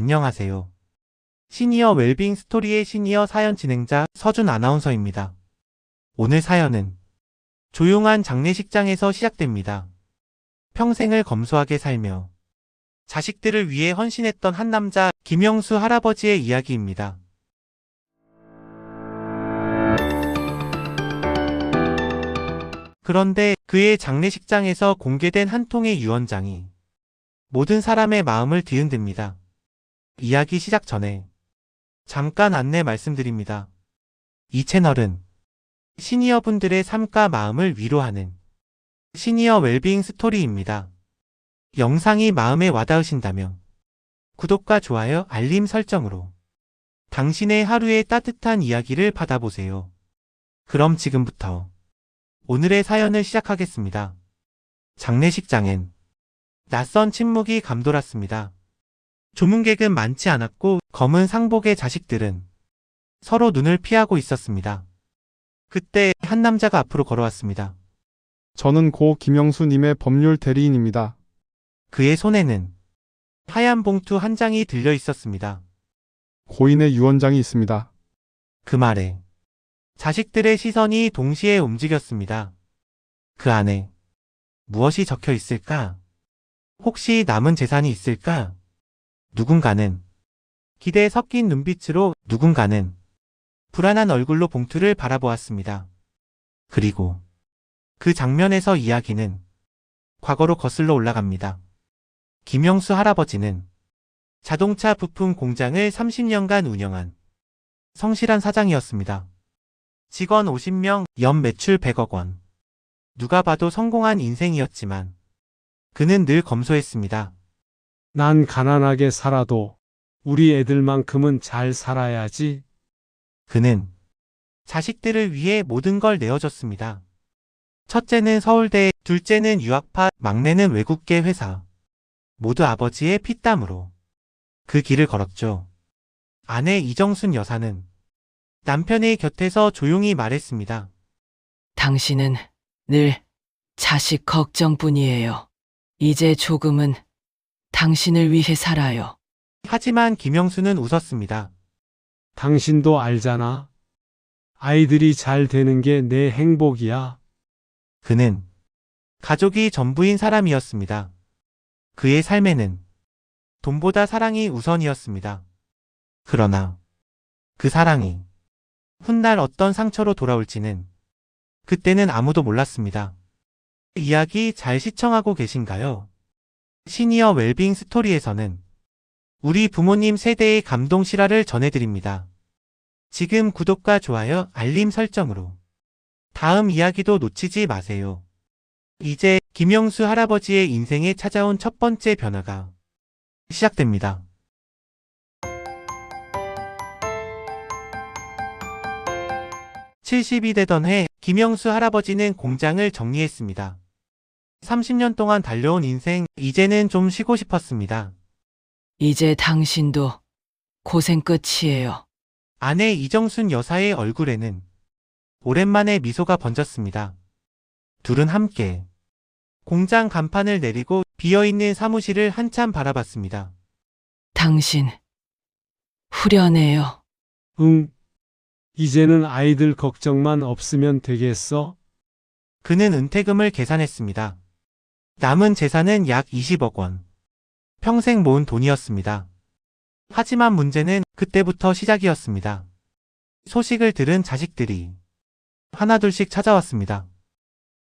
안녕하세요. 시니어 웰빙 스토리의 시니어 사연 진행자 서준 아나운서입니다. 오늘 사연은 조용한 장례식장에서 시작됩니다. 평생을 검소하게 살며 자식들을 위해 헌신했던 한 남자 김영수 할아버지의 이야기입니다. 그런데 그의 장례식장에서 공개된 한 통의 유언장이 모든 사람의 마음을 뒤흔듭니다. 이야기 시작 전에 잠깐 안내 말씀드립니다. 이 채널은 시니어분들의 삶과 마음을 위로하는 시니어 웰빙 스토리입니다. 영상이 마음에 와닿으신다면 구독과 좋아요, 알림 설정으로 당신의 하루의 따뜻한 이야기를 받아보세요. 그럼 지금부터 오늘의 사연을 시작하겠습니다. 장례식장엔 낯선 침묵이 감돌았습니다. 조문객은 많지 않았고 검은 상복의 자식들은 서로 눈을 피하고 있었습니다. 그때 한 남자가 앞으로 걸어왔습니다. 저는 고 김영수님의 법률 대리인입니다. 그의 손에는 하얀 봉투 한 장이 들려 있었습니다. 고인의 유언장이 있습니다. 그 말에 자식들의 시선이 동시에 움직였습니다. 그 안에 무엇이 적혀 있을까? 혹시 남은 재산이 있을까? 누군가는 기대에 섞인 눈빛으로, 누군가는 불안한 얼굴로 봉투를 바라보았습니다. 그리고 그 장면에서 이야기는 과거로 거슬러 올라갑니다. 김영수 할아버지는 자동차 부품 공장을 30년간 운영한 성실한 사장이었습니다. 직원 50명, 연 매출 100억 원. 누가 봐도 성공한 인생이었지만 그는 늘 검소했습니다. 난 가난하게 살아도 우리 애들만큼은 잘 살아야지. 그는 자식들을 위해 모든 걸 내어줬습니다. 첫째는 서울대, 둘째는 유학파, 막내는 외국계 회사. 모두 아버지의 피땀으로 그 길을 걸었죠. 아내 이정순 여사는 남편의 곁에서 조용히 말했습니다. 당신은 늘 자식 걱정뿐이에요. 이제 조금은 당신을 위해 살아요. 하지만 김영수는 웃었습니다. 당신도 알잖아. 아이들이 잘 되는 게 내 행복이야. 그는 가족이 전부인 사람이었습니다. 그의 삶에는 돈보다 사랑이 우선이었습니다. 그러나 그 사랑이 훗날 어떤 상처로 돌아올지는 그때는 아무도 몰랐습니다. 이야기 잘 시청하고 계신가요? 시니어 웰빙 스토리에서는 우리 부모님 세대의 감동 실화를 전해드립니다. 지금 구독과 좋아요, 알림 설정으로 다음 이야기도 놓치지 마세요. 이제 김영수 할아버지의 인생에 찾아온 첫 번째 변화가 시작됩니다. (70이) 되던 해 김영수 할아버지는 공장을 정리했습니다. 30년 동안 달려온 인생, 이제는 좀 쉬고 싶었습니다. 이제 당신도 고생 끝이에요. 아내 이정순 여사의 얼굴에는 오랜만에 미소가 번졌습니다. 둘은 함께 공장 간판을 내리고 비어있는 사무실을 한참 바라봤습니다. 당신 후련해요. 응. 이제는 아이들 걱정만 없으면 되겠어? 그는 은퇴금을 계산했습니다. 남은 재산은 약 20억 원. 평생 모은 돈이었습니다. 하지만 문제는 그때부터 시작이었습니다. 소식을 들은 자식들이 하나둘씩 찾아왔습니다.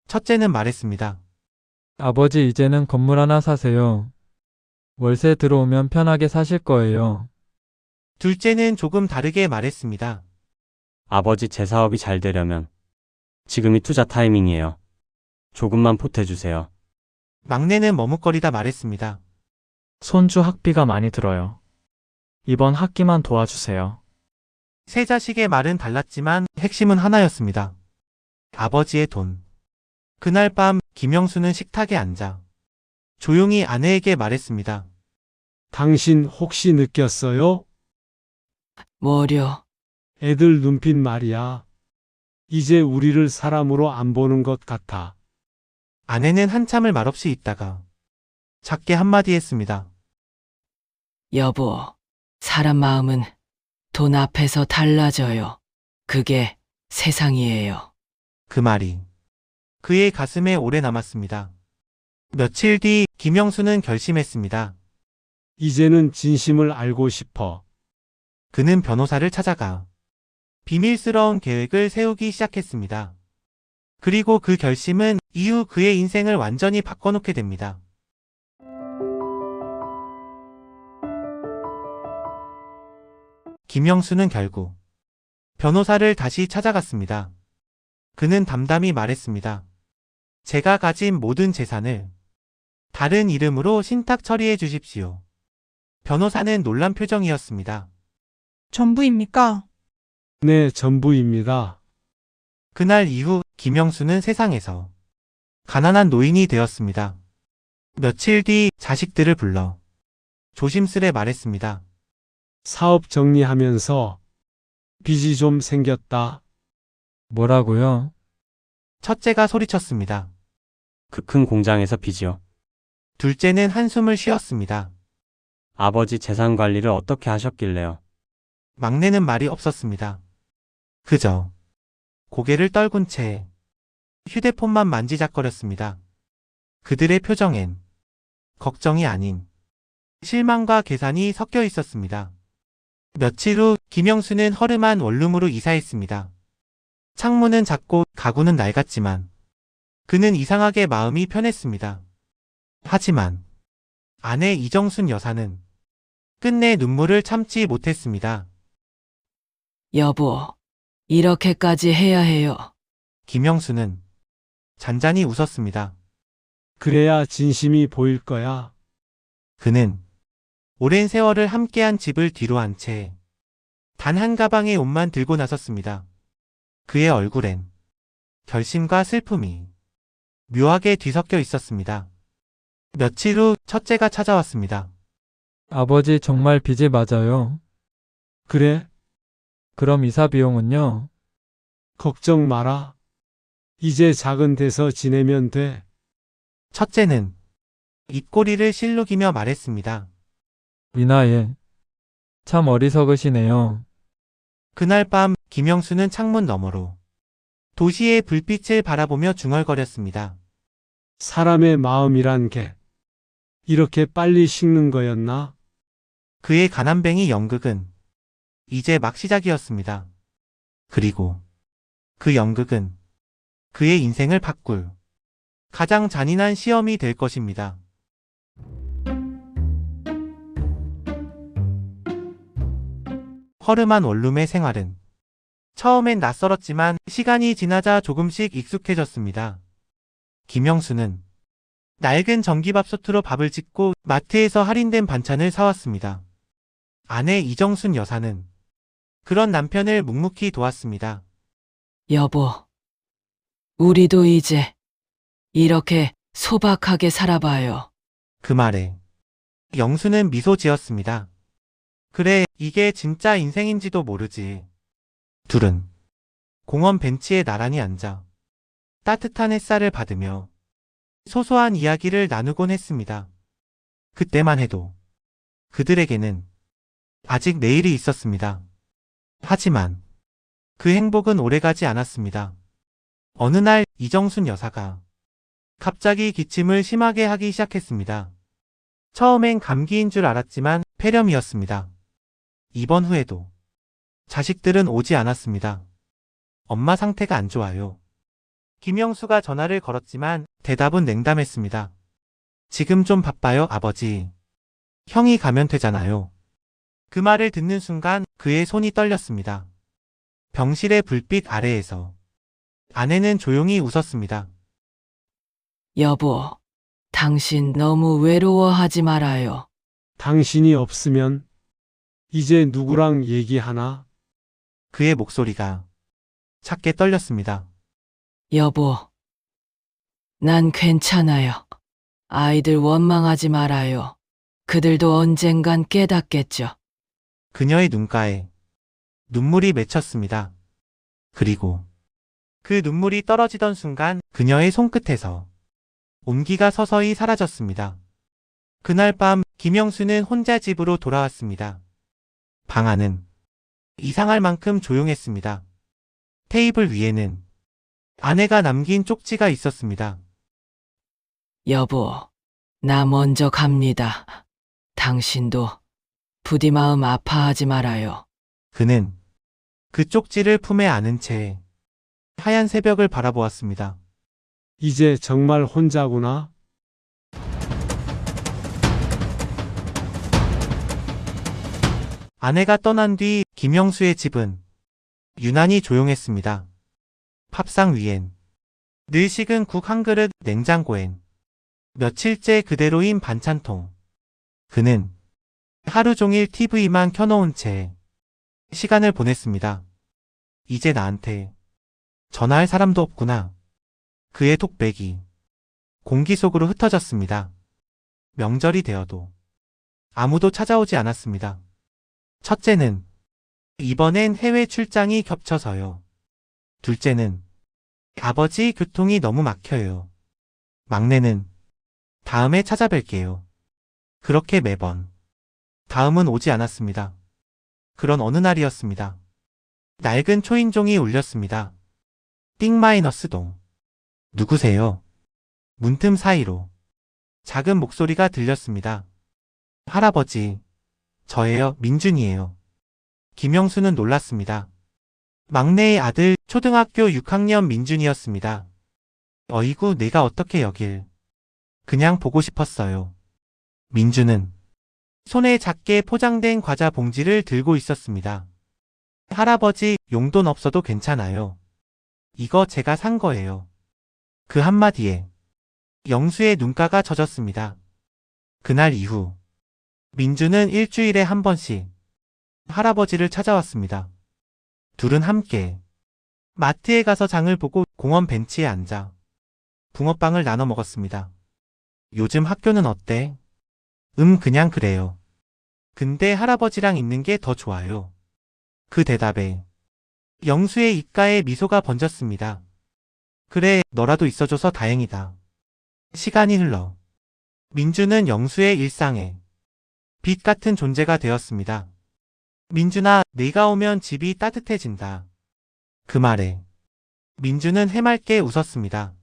첫째는 말했습니다. 아버지, 이제는 건물 하나 사세요. 월세 들어오면 편하게 사실 거예요. 둘째는 조금 다르게 말했습니다. 아버지, 제 사업이 잘 되려면 지금이 투자 타이밍이에요. 조금만 보태주세요. 막내는 머뭇거리다 말했습니다. 손주 학비가 많이 들어요. 이번 학기만 도와주세요. 세 자식의 말은 달랐지만 핵심은 하나였습니다. 아버지의 돈. 그날 밤 김영수는 식탁에 앉아 조용히 아내에게 말했습니다. 당신 혹시 느꼈어요? 뭐려? 애들 눈빛 말이야. 이제 우리를 사람으로 안 보는 것 같아. 아내는 한참을 말없이 있다가 작게 한마디 했습니다. 여보, 사람 마음은 돈 앞에서 달라져요. 그게 세상이에요. 그 말이 그의 가슴에 오래 남았습니다. 며칠 뒤 김영수는 결심했습니다. 이제는 진심을 알고 싶어. 그는 변호사를 찾아가 비밀스러운 계획을 세우기 시작했습니다. 그리고 그 결심은 이후 그의 인생을 완전히 바꿔놓게 됩니다. 김영수는 결국 변호사를 다시 찾아갔습니다. 그는 담담히 말했습니다. 제가 가진 모든 재산을 다른 이름으로 신탁 처리해 주십시오. 변호사는 놀란 표정이었습니다. 전부입니까? 네, 전부입니다. 그날 이후 김영수는 세상에서 가난한 노인이 되었습니다. 며칠 뒤 자식들을 불러 조심스레 말했습니다. 사업 정리하면서 빚이 좀 생겼다. 뭐라고요? 첫째가 소리쳤습니다. 그 큰 공장에서 빚이요. 둘째는 한숨을 쉬었습니다. 아버지 재산 관리를 어떻게 하셨길래요? 막내는 말이 없었습니다. 그저 고개를 떨군 채 휴대폰만 만지작거렸습니다. 그들의 표정엔 걱정이 아닌 실망과 계산이 섞여 있었습니다. 며칠 후 김영수는 허름한 원룸으로 이사했습니다. 창문은 작고 가구는 낡았지만 그는 이상하게 마음이 편했습니다. 하지만 아내 이정순 여사는 끝내 눈물을 참지 못했습니다. 여보, 이렇게까지 해야 해요. 김영수는 잔잔히 웃었습니다. 그래야 진심이 보일 거야. 그는 오랜 세월을 함께한 집을 뒤로 한 채 단 한 가방의 옷만 들고 나섰습니다. 그의 얼굴엔 결심과 슬픔이 묘하게 뒤섞여 있었습니다. 며칠 후 첫째가 찾아왔습니다. 아버지 정말 빚이 맞아요. 그래? 그럼 이사 비용은요? 걱정 마라. 이제 작은 데서 지내면 돼. 첫째는 입꼬리를 실룩이며 말했습니다. 이 나이에. 참 어리석으시네요. 그날 밤 김영수는 창문 너머로 도시의 불빛을 바라보며 중얼거렸습니다. 사람의 마음이란 게 이렇게 빨리 식는 거였나? 그의 가난뱅이 연극은 이제 막 시작이었습니다. 그리고 그 연극은 그의 인생을 바꿀 가장 잔인한 시험이 될 것입니다. 허름한 원룸의 생활은 처음엔 낯설었지만 시간이 지나자 조금씩 익숙해졌습니다. 김영수는 낡은 전기밥솥으로 밥을 짓고 마트에서 할인된 반찬을 사왔습니다. 아내 이정순 여사는 그런 남편을 묵묵히 도왔습니다. 여보, 우리도 이제 이렇게 소박하게 살아봐요. 그 말에 영수는 미소 지었습니다. 그래, 이게 진짜 인생인지도 모르지. 둘은 공원 벤치에 나란히 앉아 따뜻한 햇살을 받으며 소소한 이야기를 나누곤 했습니다. 그때만 해도 그들에게는 아직 내일이 있었습니다. 하지만 그 행복은 오래가지 않았습니다. 어느 날 이정순 여사가 갑자기 기침을 심하게 하기 시작했습니다. 처음엔 감기인 줄 알았지만 폐렴이었습니다. 입원 후에도 자식들은 오지 않았습니다. 엄마 상태가 안 좋아요. 김영수가 전화를 걸었지만 대답은 냉담했습니다. 지금 좀 바빠요, 아버지. 형이 가면 되잖아요. 그 말을 듣는 순간 그의 손이 떨렸습니다. 병실의 불빛 아래에서 아내는 조용히 웃었습니다. 여보, 당신 너무 외로워하지 말아요. 당신이 없으면 이제 누구랑 얘기하나? 그의 목소리가 작게 떨렸습니다. 여보, 난 괜찮아요. 아이들 원망하지 말아요. 그들도 언젠간 깨닫겠죠. 그녀의 눈가에 눈물이 맺혔습니다. 그리고 그 눈물이 떨어지던 순간 그녀의 손끝에서 온기가 서서히 사라졌습니다. 그날 밤 김영수는 혼자 집으로 돌아왔습니다. 방 안은 이상할 만큼 조용했습니다. 테이블 위에는 아내가 남긴 쪽지가 있었습니다. 여보, 나 먼저 갑니다. 당신도 부디 마음 아파하지 말아요. 그는 그 쪽지를 품에 안은 채 하얀 새벽을 바라보았습니다. 이제 정말 혼자구나. 아내가 떠난 뒤 김영수의 집은 유난히 조용했습니다. 밥상 위엔 늘 식은 국 한 그릇, 냉장고엔 며칠째 그대로인 반찬통. 그는 하루 종일 TV만 켜놓은 채 시간을 보냈습니다. 이제 나한테 전화할 사람도 없구나. 그의 톡백이 공기 속으로 흩어졌습니다. 명절이 되어도 아무도 찾아오지 않았습니다. 첫째는 이번엔 해외 출장이 겹쳐서요. 둘째는 아버지 교통이 너무 막혀요. 막내는 다음에 찾아뵐게요. 그렇게 매번 다음은 오지 않았습니다. 그런 어느 날이었습니다. 낡은 초인종이 울렸습니다. 띵-동. 누구세요? 문틈 사이로 작은 목소리가 들렸습니다. 할아버지, 저예요, 민준이에요. 김영수는 놀랐습니다. 막내의 아들 초등학교 6학년 민준이었습니다. 어이구, 내가 어떻게 여길. 그냥 보고 싶었어요. 민준은 손에 작게 포장된 과자 봉지를 들고 있었습니다. 할아버지, 용돈 없어도 괜찮아요. 이거 제가 산 거예요. 그 한마디에 영수의 눈가가 젖었습니다. 그날 이후 민준은 일주일에 한 번씩 할아버지를 찾아왔습니다. 둘은 함께 마트에 가서 장을 보고 공원 벤치에 앉아 붕어빵을 나눠 먹었습니다. 요즘 학교는 어때? 그냥 그래요. 근데 할아버지랑 있는 게 더 좋아요. 그 대답에 영수의 입가에 미소가 번졌습니다. 그래, 너라도 있어줘서 다행이다. 시간이 흘러 민준은 영수의 일상에 빛 같은 존재가 되었습니다. 민준아, 네가 오면 집이 따뜻해진다. 그 말에 민준은 해맑게 웃었습니다.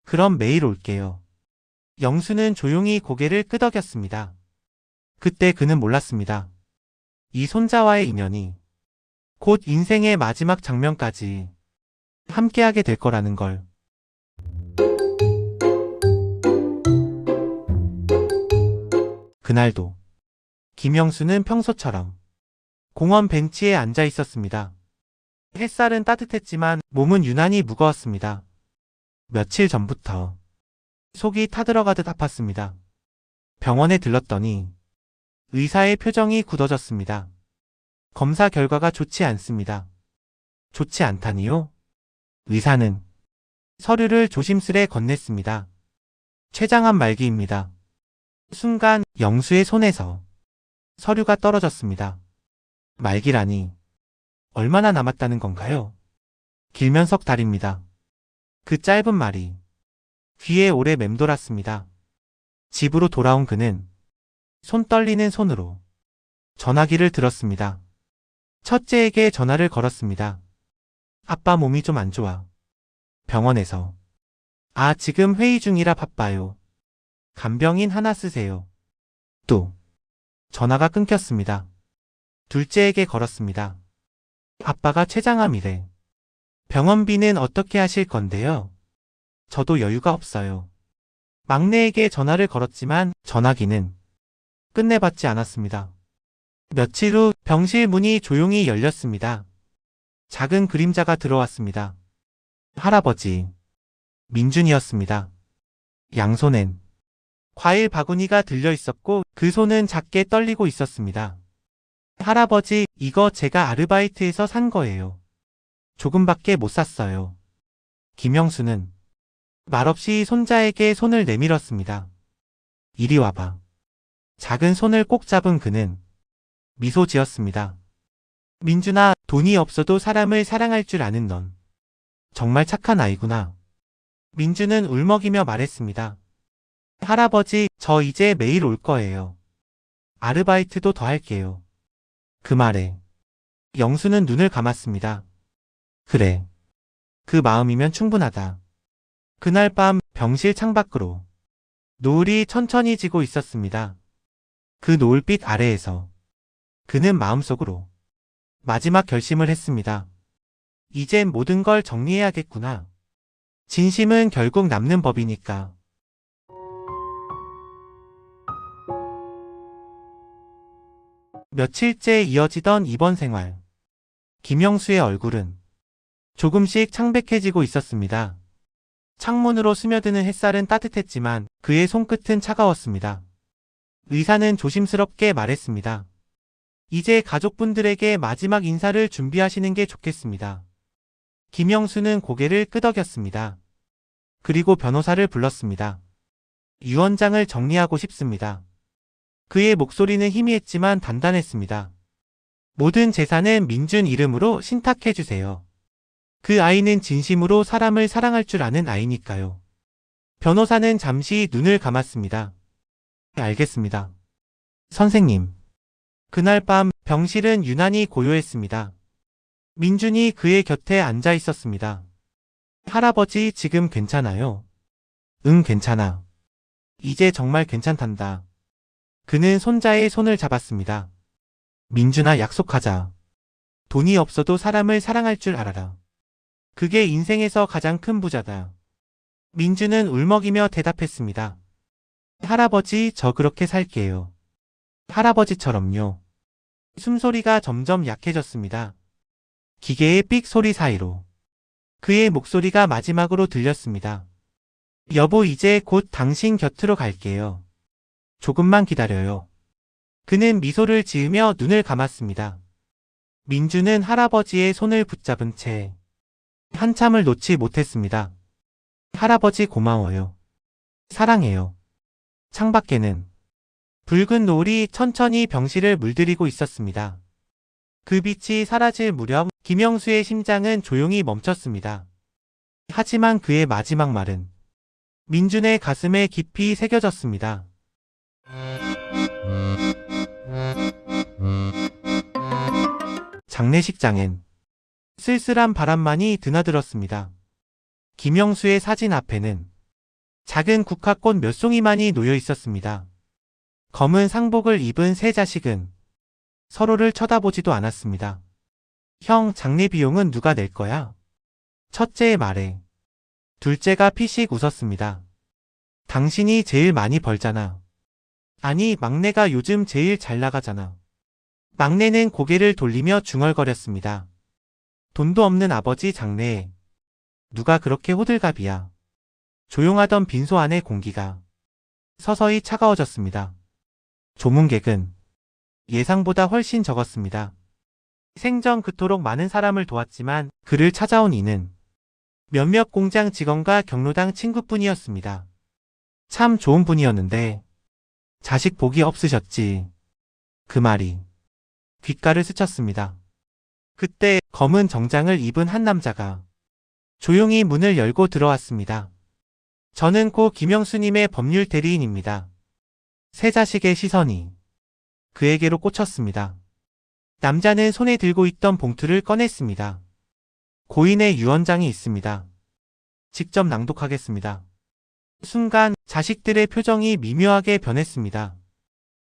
그럼 매일 올게요. 영수는 조용히 고개를 끄덕였습니다. 그때 그는 몰랐습니다. 이 손자와의 인연이 곧 인생의 마지막 장면까지 함께하게 될 거라는 걸. 그날도 김영수는 평소처럼 공원 벤치에 앉아 있었습니다. 햇살은 따뜻했지만 몸은 유난히 무거웠습니다. 며칠 전부터 속이 타들어가듯 아팠습니다. 병원에 들렀더니 의사의 표정이 굳어졌습니다. 검사 결과가 좋지 않습니다. 좋지 않다니요? 의사는 서류를 조심스레 건넸습니다. 췌장암 말기입니다. 순간 영수의 손에서 서류가 떨어졌습니다. 말기라니 얼마나 남았다는 건가요? 길면 석 달입니다. 그 짧은 말이 귀에 오래 맴돌았습니다. 집으로 돌아온 그는 손 떨리는 손으로 전화기를 들었습니다. 첫째에게 전화를 걸었습니다. 아빠 몸이 좀 안 좋아. 병원에서. 아, 지금 회의 중이라 바빠요. 간병인 하나 쓰세요. 또 전화가 끊겼습니다. 둘째에게 걸었습니다. 아빠가 췌장암이래. 병원비는 어떻게 하실 건데요? 저도 여유가 없어요. 막내에게 전화를 걸었지만 전화기는 끝내받지 않았습니다. 며칠 후 병실 문이 조용히 열렸습니다. 작은 그림자가 들어왔습니다. 할아버지, 민준이었습니다. 양손엔 과일 바구니가 들려 있었고 그 손은 작게 떨리고 있었습니다. 할아버지, 이거 제가 아르바이트에서 산 거예요. 조금밖에 못 샀어요. 김영수는 말없이 손자에게 손을 내밀었습니다. 이리 와봐. 작은 손을 꼭 잡은 그는 미소 지었습니다. 민준아, 돈이 없어도 사람을 사랑할 줄 아는 넌 정말 착한 아이구나. 민준은 울먹이며 말했습니다. 할아버지, 저 이제 매일 올 거예요. 아르바이트도 더 할게요. 그 말에 영수는 눈을 감았습니다. 그래. 그 마음이면 충분하다. 그날 밤 병실 창밖으로 노을이 천천히 지고 있었습니다. 그 노을빛 아래에서 그는 마음속으로 마지막 결심을 했습니다. 이젠 모든 걸 정리해야겠구나. 진심은 결국 남는 법이니까. 며칠째 이어지던 입원 생활. 김영수의 얼굴은 조금씩 창백해지고 있었습니다. 창문으로 스며드는 햇살은 따뜻했지만 그의 손끝은 차가웠습니다. 의사는 조심스럽게 말했습니다. 이제 가족분들에게 마지막 인사를 준비하시는 게 좋겠습니다. 김영수는 고개를 끄덕였습니다. 그리고 변호사를 불렀습니다. 유언장을 정리하고 싶습니다. 그의 목소리는 희미했지만 단단했습니다. 모든 재산은 민준 이름으로 신탁해주세요. 그 아이는 진심으로 사람을 사랑할 줄 아는 아이니까요. 변호사는 잠시 눈을 감았습니다. 알겠습니다. 선생님. 그날 밤 병실은 유난히 고요했습니다. 민준이 그의 곁에 앉아 있었습니다. 할아버지 지금 괜찮아요? 응, 괜찮아. 이제 정말 괜찮단다. 그는 손자의 손을 잡았습니다. 민준아, 약속하자. 돈이 없어도 사람을 사랑할 줄 알아라. 그게 인생에서 가장 큰 부자다. 민준은 울먹이며 대답했습니다. 할아버지, 저 그렇게 살게요. 할아버지처럼요. 숨소리가 점점 약해졌습니다. 기계의 삑 소리 사이로 그의 목소리가 마지막으로 들렸습니다. 여보, 이제 곧 당신 곁으로 갈게요. 조금만 기다려요. 그는 미소를 지으며 눈을 감았습니다. 민주는 할아버지의 손을 붙잡은 채 한참을 놓지 못했습니다. 할아버지 고마워요. 사랑해요. 창밖에는 붉은 노을이 천천히 병실을 물들이고 있었습니다. 그 빛이 사라질 무렵 김영수의 심장은 조용히 멈췄습니다. 하지만 그의 마지막 말은 민준의 가슴에 깊이 새겨졌습니다. 장례식장엔 쓸쓸한 바람만이 드나들었습니다. 김영수의 사진 앞에는 작은 국화꽃 몇 송이만이 놓여 있었습니다. 검은 상복을 입은 세 자식은 서로를 쳐다보지도 않았습니다. 형, 장례 비용은 누가 낼 거야? 첫째의 말에 둘째가 피식 웃었습니다. 당신이 제일 많이 벌잖아. 아니, 막내가 요즘 제일 잘 나가잖아. 막내는 고개를 돌리며 중얼거렸습니다. 돈도 없는 아버지 장래에 누가 그렇게 호들갑이야. 조용하던 빈소 안의 공기가 서서히 차가워졌습니다. 조문객은 예상보다 훨씬 적었습니다. 생전 그토록 많은 사람을 도왔지만 그를 찾아온 이는 몇몇 공장 직원과 경로당 친구뿐이었습니다. 참 좋은 분이었는데 자식 복이 없으셨지. 그 말이 귓가를 스쳤습니다. 그때 검은 정장을 입은 한 남자가 조용히 문을 열고 들어왔습니다. 저는 고 김영수님의 법률 대리인입니다. 세 자식의 시선이 그에게로 꽂혔습니다. 남자는 손에 들고 있던 봉투를 꺼냈습니다. 고인의 유언장이 있습니다. 직접 낭독하겠습니다. 순간 자식들의 표정이 미묘하게 변했습니다.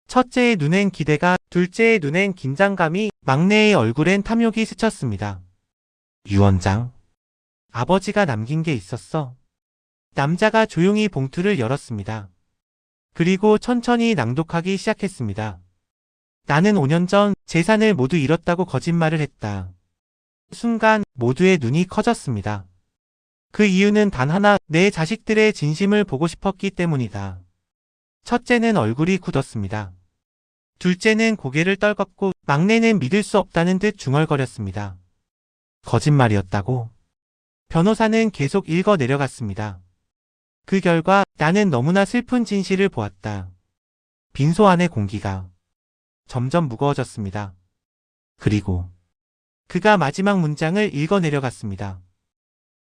첫째의 눈엔 기대가, 둘째의 눈엔 긴장감이, 막내의 얼굴엔 탐욕이 스쳤습니다. 유언장? 아버지가 남긴 게 있었어. 남자가 조용히 봉투를 열었습니다. 그리고 천천히 낭독하기 시작했습니다. 나는 5년 전 재산을 모두 잃었다고 거짓말을 했다. 순간 모두의 눈이 커졌습니다. 그 이유는 단 하나, 내 자식들의 진심을 보고 싶었기 때문이다. 첫째는 얼굴이 굳었습니다. 둘째는 고개를 떨궜고 막내는 믿을 수 없다는 듯 중얼거렸습니다. 거짓말이었다고? 변호사는 계속 읽어 내려갔습니다. 그 결과 나는 너무나 슬픈 진실을 보았다. 빈소 안의 공기가 점점 무거워졌습니다. 그리고 그가 마지막 문장을 읽어 내려갔습니다.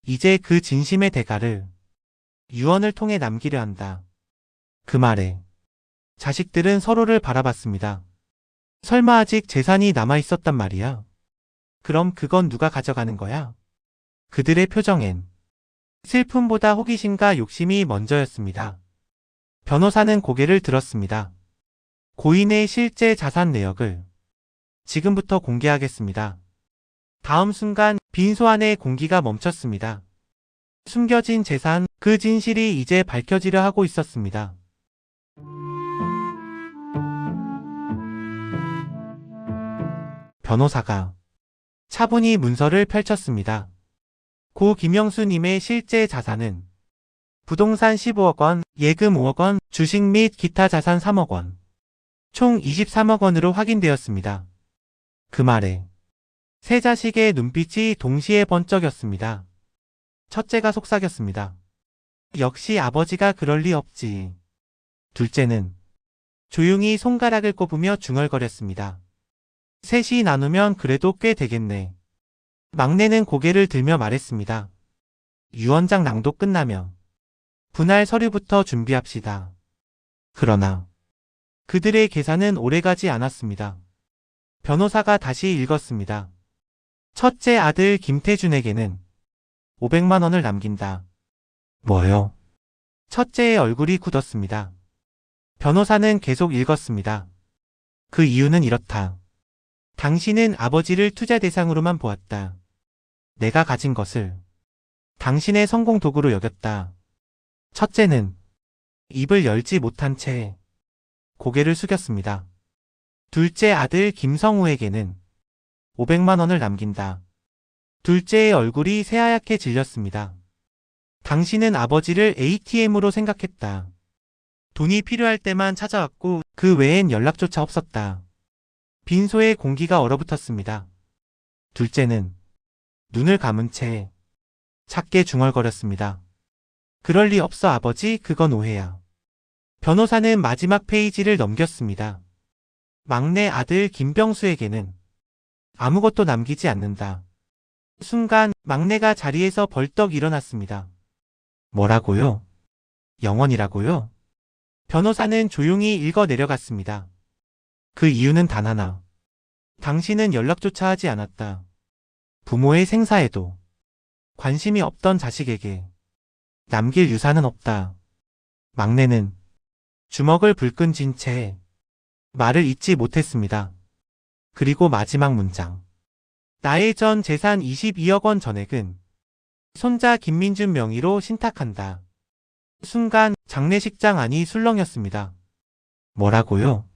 이제 그 진심의 대가를 유언을 통해 남기려 한다. 그 말에 자식들은 서로를 바라봤습니다. 설마 아직 재산이 남아 있었단 말이야? 그럼 그건 누가 가져가는 거야? 그들의 표정엔 슬픔보다 호기심과 욕심이 먼저였습니다. 변호사는 고개를 들었습니다. 고인의 실제 자산 내역을 지금부터 공개하겠습니다. 다음 순간 빈소 안의 공기가 멈췄습니다. 숨겨진 재산, 그 진실이 이제 밝혀지려 하고 있었습니다. 변호사가 차분히 문서를 펼쳤습니다. 고 김영수님의 실제 자산은 부동산 15억 원, 예금 5억 원, 주식 및 기타 자산 3억 원, 총 23억 원으로 확인되었습니다. 그 말에 세 자식의 눈빛이 동시에 번쩍였습니다. 첫째가 속삭였습니다. 역시 아버지가 그럴 리 없지. 둘째는 조용히 손가락을 꼽으며 중얼거렸습니다. 셋이 나누면 그래도 꽤 되겠네. 막내는 고개를 들며 말했습니다. 유언장 낭독 끝나면 분할 서류부터 준비합시다. 그러나 그들의 계산은 오래가지 않았습니다. 변호사가 다시 읽었습니다. 첫째 아들 김태준에게는 500만 원을 남긴다. 뭐요? 첫째의 얼굴이 굳었습니다. 변호사는 계속 읽었습니다. 그 이유는 이렇다. 당신은 아버지를 투자 대상으로만 보았다. 내가 가진 것을 당신의 성공 도구로 여겼다. 첫째는 입을 열지 못한 채 고개를 숙였습니다. 둘째 아들 김성우에게는 500만 원을 남긴다. 둘째의 얼굴이 새하얗게 질렸습니다. 당신은 아버지를 ATM으로 생각했다. 돈이 필요할 때만 찾아왔고 그 외엔 연락조차 없었다. 빈소의 공기가 얼어붙었습니다. 둘째는 눈을 감은 채 작게 중얼거렸습니다. 그럴 리 없어 아버지, 그건 오해야. 변호사는 마지막 페이지를 넘겼습니다. 막내 아들 김병수에게는 아무것도 남기지 않는다. 순간 막내가 자리에서 벌떡 일어났습니다. 뭐라고요? 영원이라고요? 변호사는 조용히 읽어 내려갔습니다. 그 이유는 단 하나. 당신은 연락조차 하지 않았다. 부모의 생사에도 관심이 없던 자식에게 남길 유산은 없다. 막내는 주먹을 불끈 쥔 채 말을 잇지 못했습니다. 그리고 마지막 문장. 나의 전 재산 22억 원 전액은 손자 김민준 명의로 신탁한다. 순간 장례식장 안이 술렁였습니다. 뭐라고요?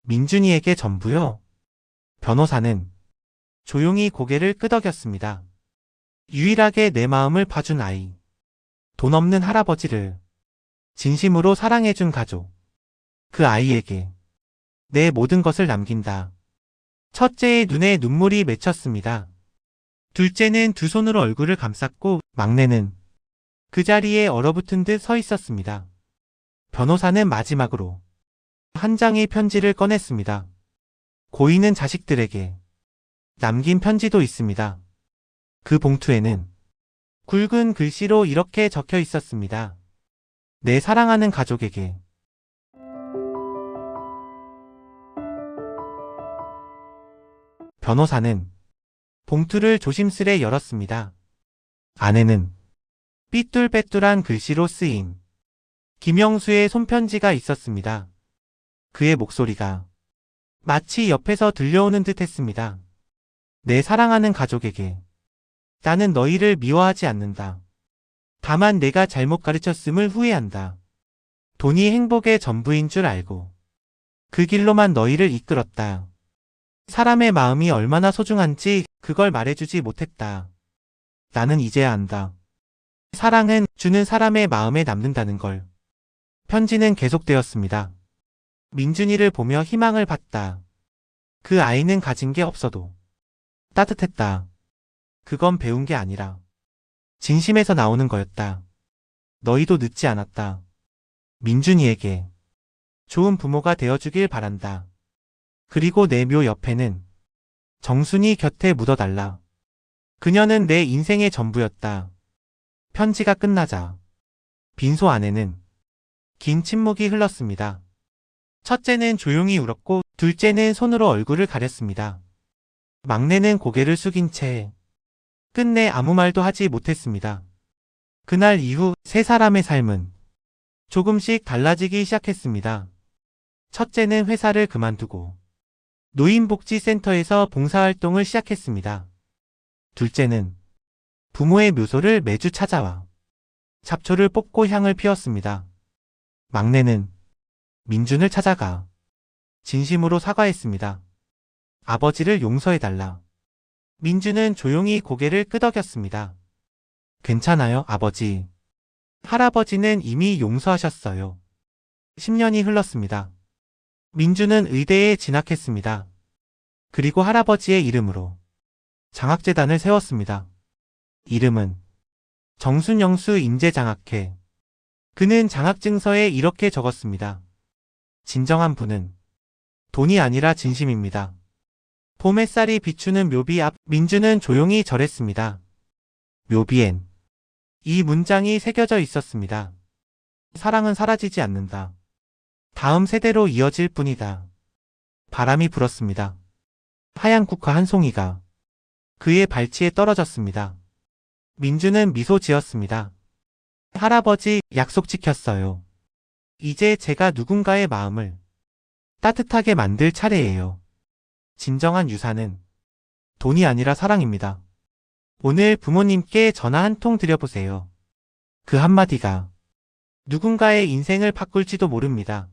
민준이에게 전부요? 변호사는 조용히 고개를 끄덕였습니다. 유일하게 내 마음을 봐준 아이. 돈 없는 할아버지를 진심으로 사랑해준 가족. 그 아이에게 내 모든 것을 남긴다. 첫째의 눈에 눈물이 맺혔습니다. 둘째는 두 손으로 얼굴을 감쌌고 막내는 그 자리에 얼어붙은 듯 서 있었습니다. 변호사는 마지막으로 한 장의 편지를 꺼냈습니다. 고인은 자식들에게 남긴 편지도 있습니다. 그 봉투에는 굵은 글씨로 이렇게 적혀 있었습니다. 내 사랑하는 가족에게. 변호사는 봉투를 조심스레 열었습니다. 안에는 삐뚤빼뚤한 글씨로 쓰인 김영수의 손편지가 있었습니다. 그의 목소리가 마치 옆에서 들려오는 듯 했습니다. 내 사랑하는 가족에게. 나는 너희를 미워하지 않는다. 다만 내가 잘못 가르쳤음을 후회한다. 돈이 행복의 전부인 줄 알고 그 길로만 너희를 이끌었다. 사람의 마음이 얼마나 소중한지 그걸 말해주지 못했다. 나는 이제야 안다. 사랑은 주는 사람의 마음에 남는다는 걸. 편지는 계속되었습니다. 민준이를 보며 희망을 봤다. 그 아이는 가진 게 없어도 따뜻했다. 그건 배운 게 아니라 진심에서 나오는 거였다. 너희도 늦지 않았다. 민준이에게 좋은 부모가 되어주길 바란다. 그리고 내 묘 옆에는 정순이 곁에 묻어달라. 그녀는 내 인생의 전부였다. 편지가 끝나자 빈소 안에는 긴 침묵이 흘렀습니다. 첫째는 조용히 울었고 둘째는 손으로 얼굴을 가렸습니다. 막내는 고개를 숙인 채 끝내 아무 말도 하지 못했습니다. 그날 이후 세 사람의 삶은 조금씩 달라지기 시작했습니다. 첫째는 회사를 그만두고 노인복지센터에서 봉사활동을 시작했습니다. 둘째는 부모의 묘소를 매주 찾아와 잡초를 뽑고 향을 피웠습니다. 막내는 민준을 찾아가 진심으로 사과했습니다. 아버지를 용서해달라. 민준은 조용히 고개를 끄덕였습니다. 괜찮아요, 아버지. 할아버지는 이미 용서하셨어요. 10년이 흘렀습니다. 민준은 의대에 진학했습니다. 그리고 할아버지의 이름으로 장학재단을 세웠습니다. 이름은 정순영수 인재장학회. 그는 장학증서에 이렇게 적었습니다. 진정한 분은 돈이 아니라 진심입니다. 봄 햇살이 비추는 묘비 앞 민준은 조용히 절했습니다. 묘비엔 이 문장이 새겨져 있었습니다. 사랑은 사라지지 않는다. 다음 세대로 이어질 뿐이다. 바람이 불었습니다. 하얀 국화 한 송이가 그의 발치에 떨어졌습니다. 민준은 미소 지었습니다. 할아버지, 약속 지켰어요. 이제 제가 누군가의 마음을 따뜻하게 만들 차례예요. 진정한 유산은 돈이 아니라 사랑입니다. 오늘 부모님께 전화 한 통 드려보세요. 그 한마디가 누군가의 인생을 바꿀지도 모릅니다.